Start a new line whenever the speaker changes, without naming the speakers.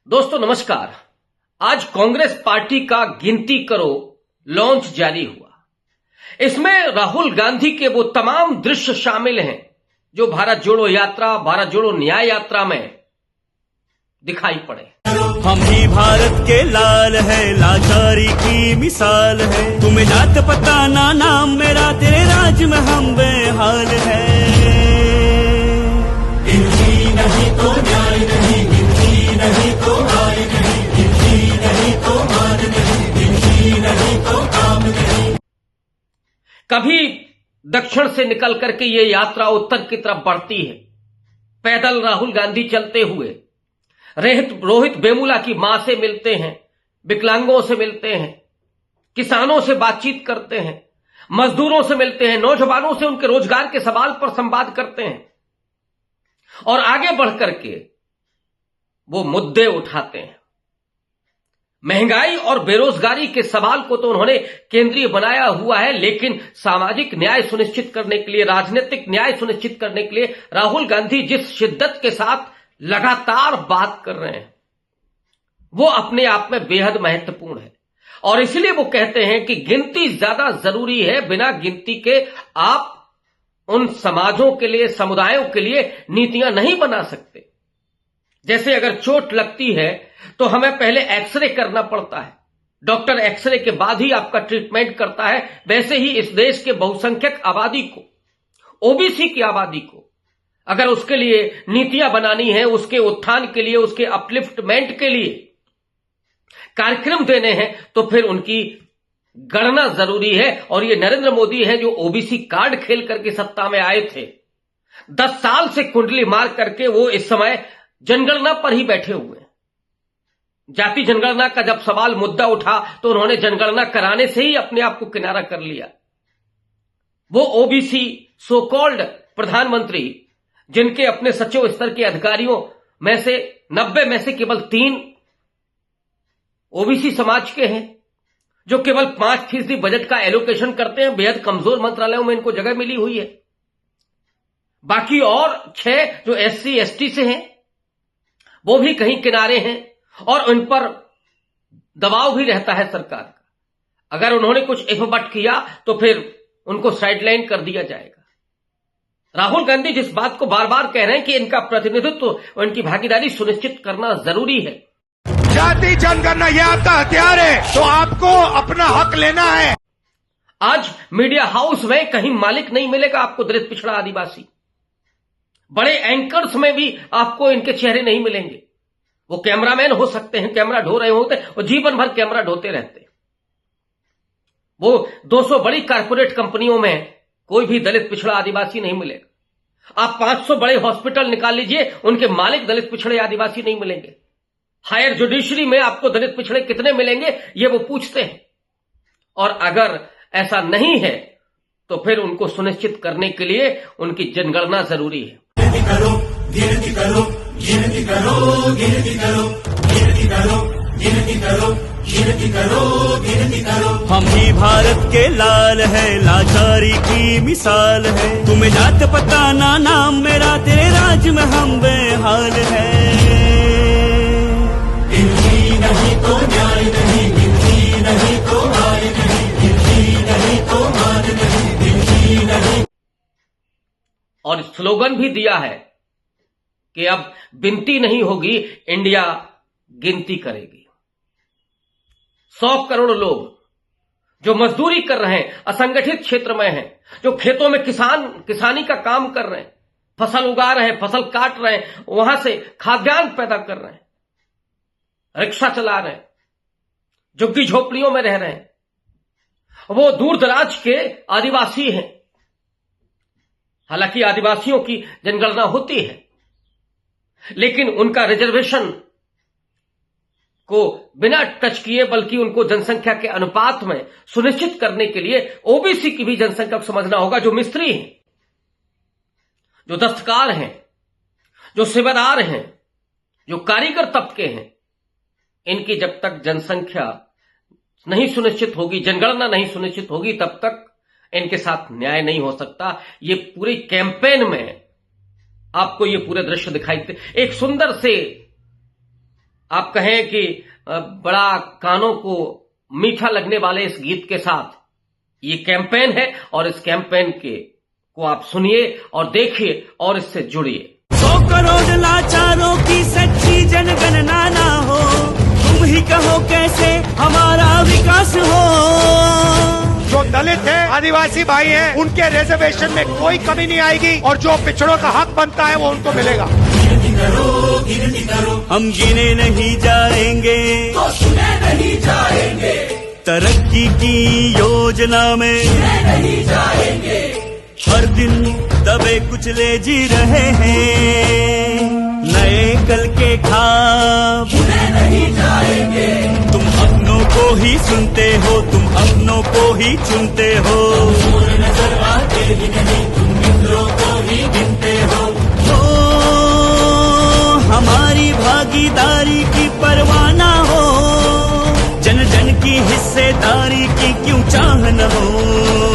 दोस्तों नमस्कार। आज कांग्रेस पार्टी का गिनती करो लॉन्च जारी हुआ। इसमें राहुल गांधी के वो तमाम दृश्य शामिल हैं जो भारत जोड़ो यात्रा, भारत जोड़ो न्याय यात्रा में दिखाई पड़े।
हम ही भारत के लाल है, लाचारी की मिसाल है। तुम्हें जात पता ना नाम मेरा, तेरे राज में हम बेहाल है। गिनती नहीं तो न्याय नहीं, गिनती नहीं तो हार नहीं, गिनती नहीं तो मान नहीं, गिनती नहीं तो काम नहीं।
कभी दक्षिण से निकल करके ये यात्रा उत्तर की तरफ बढ़ती है। पैदल राहुल गांधी चलते हुए रोहित वेमुला की मां से मिलते हैं, विकलांगों से मिलते हैं, किसानों से बातचीत करते हैं, मजदूरों से मिलते हैं, नौजवानों से उनके रोजगार के सवाल पर संवाद करते हैं और आगे बढ़कर के वो मुद्दे उठाते हैं। महंगाई और बेरोजगारी के सवाल को तो उन्होंने केंद्रीय बनाया हुआ है, लेकिन सामाजिक न्याय सुनिश्चित करने के लिए, राजनीतिक न्याय सुनिश्चित करने के लिए राहुल गांधी जिस शिद्दत के साथ लगातार बात कर रहे हैं वो अपने आप में बेहद महत्वपूर्ण है। और इसलिए वो कहते हैं कि गिनती ज्यादा जरूरी है। बिना गिनती के आप उन समाजों के लिए, समुदायों के लिए नीतियां नहीं बना सकते। जैसे अगर चोट लगती है तो हमें पहले एक्सरे करना पड़ता है, डॉक्टर एक्सरे के बाद ही आपका ट्रीटमेंट करता है। वैसे ही इस देश के बहुसंख्यक आबादी को, ओबीसी की आबादी को, अगर उसके लिए नीतियां बनानी है, उसके उत्थान के लिए, उसके अपलिफ्टमेंट के लिए कार्यक्रम देने हैं, तो फिर उनकी गणना जरूरी है। और ये नरेंद्र मोदी है जो ओबीसी कार्ड खेल करके सत्ता में आए थे। 10 साल से कुंडली मार करके वो इस समय जनगणना पर ही बैठे हुए हैं। जाति जनगणना का जब सवाल मुद्दा उठा तो उन्होंने जनगणना कराने से ही अपने आप को किनारा कर लिया। वो ओबीसी सो कॉल्ड प्रधानमंत्री, जिनके अपने सचिव स्तर के अधिकारियों में से 90 में से केवल 3 ओबीसी समाज के हैं, जो केवल 5% बजट का एलोकेशन करते हैं। बेहद कमजोर मंत्रालयों में इनको जगह मिली हुई है। बाकी और 6 जो एससी एसटी से हैं वो भी कहीं किनारे हैं और उन पर दबाव भी रहता है सरकार का। अगर उन्होंने कुछ इफबट किया तो फिर उनको साइडलाइन कर दिया जाएगा। राहुल गांधी जिस बात को बार बार कह रहे हैं कि इनका प्रतिनिधित्व और इनकी भागीदारी सुनिश्चित करना जरूरी है।
जाति जनगणना ये आपका हथियार है, तो आपको अपना हक लेना है।
आज मीडिया हाउस में कहीं मालिक नहीं मिलेगा आपको दलित, पिछड़ा, आदिवासी। बड़े एंकर्स में भी आपको इनके चेहरे नहीं मिलेंगे। वो कैमरामैन हो सकते हैं, कैमरा ढो रहे होते हैं और जीवन भर कैमरा ढोते रहते हैं। वो 200 बड़ी कारपोरेट कंपनियों में कोई भी दलित, पिछड़ा, आदिवासी नहीं मिलेगा। आप 500 बड़े हॉस्पिटल निकाल लीजिए, उनके मालिक दलित, पिछड़े, आदिवासी नहीं मिलेंगे। हायर जुडिशरी में आपको दलित, पिछड़े कितने मिलेंगे ये वो पूछते हैं। और अगर ऐसा नहीं है तो फिर उनको सुनिश्चित करने के लिए उनकी जनगणना जरूरी है।
गिनती करो, गिनती करो, गिनती करो, गिनती करो, गिनती करो, गिनती करो, गिनती करो, गिनती करो। हम ही भारत के लाल है, लाचारी की मिसाल है। तुम्हें जात पता ना नाम मेरा, तेरे राज में हम बेहाल है। गिनती नहीं तो न्याय नहीं, गिनती नहीं तो हार नहीं, गिनती नहीं तो मान नहीं, गिनती नहीं।
और स्लोगन भी दिया है कि अब विनती नहीं होगी, इंडिया गिनती करेगी। 100 करोड़ लोग जो मजदूरी कर रहे हैं, असंगठित क्षेत्र में हैं, जो खेतों में किसानी का काम कर रहे हैं, फसल उगा रहे हैं, फसल काट रहे हैं, वहां से खाद्यान्न पैदा कर रहे हैं, रिक्शा चला रहे हैं, झुग्गी झोपड़ियों में रह रहे हैं, वो दूर दराज के आदिवासी हैं। हालांकि आदिवासियों की जनगणना होती है, लेकिन उनका रिजर्वेशन को बिना टच किए, बल्कि उनको जनसंख्या के अनुपात में सुनिश्चित करने के लिए ओबीसी की भी जनसंख्या को समझना होगा। जो मिस्त्री हैं, जो दस्तकार हैं, जो सेवादार हैं, जो कारीगर तबके हैं, इनकी जब तक जनसंख्या नहीं सुनिश्चित होगी, जनगणना नहीं सुनिश्चित होगी, तब तक इनके साथ न्याय नहीं हो सकता। ये पूरे कैंपेन में आपको ये पूरे दृश्य दिखाई दे। एक सुंदर से आप कहें कि बड़ा कानों को मीठा लगने वाले इस गीत के साथ ये कैंपेन है और इस कैंपेन को आप सुनिए और देखिए और इससे जुड़िए।
100 करोड़ लाचारों की सच्ची जनगणना ना हो, तुम ही कहो कैसे हमारा विकास हो।
जो दलित है, आदिवासी भाई हैं, उनके रिजर्वेशन में कोई कमी नहीं आएगी और जो पिछड़ों का हक बनता है वो उनको मिलेगा।
हम गिने नहीं जाएंगे तो सुने नहीं जाएंगे, तरक्की की योजना में नहीं जाएंगे। हर दिन दबे कुचले जी रहे हैं, नए कल के ख्वाब नहीं जाएंगे। तुम अपनों को ही सुनते हो, तुम अपनों को ही चुनते हो, नजर आते ही नहीं, तुम मित्रों को ही गिनते हो। हमारी भागीदारी की परवाह ना हो, जन जन की हिस्सेदारी की क्यों चाह न हो।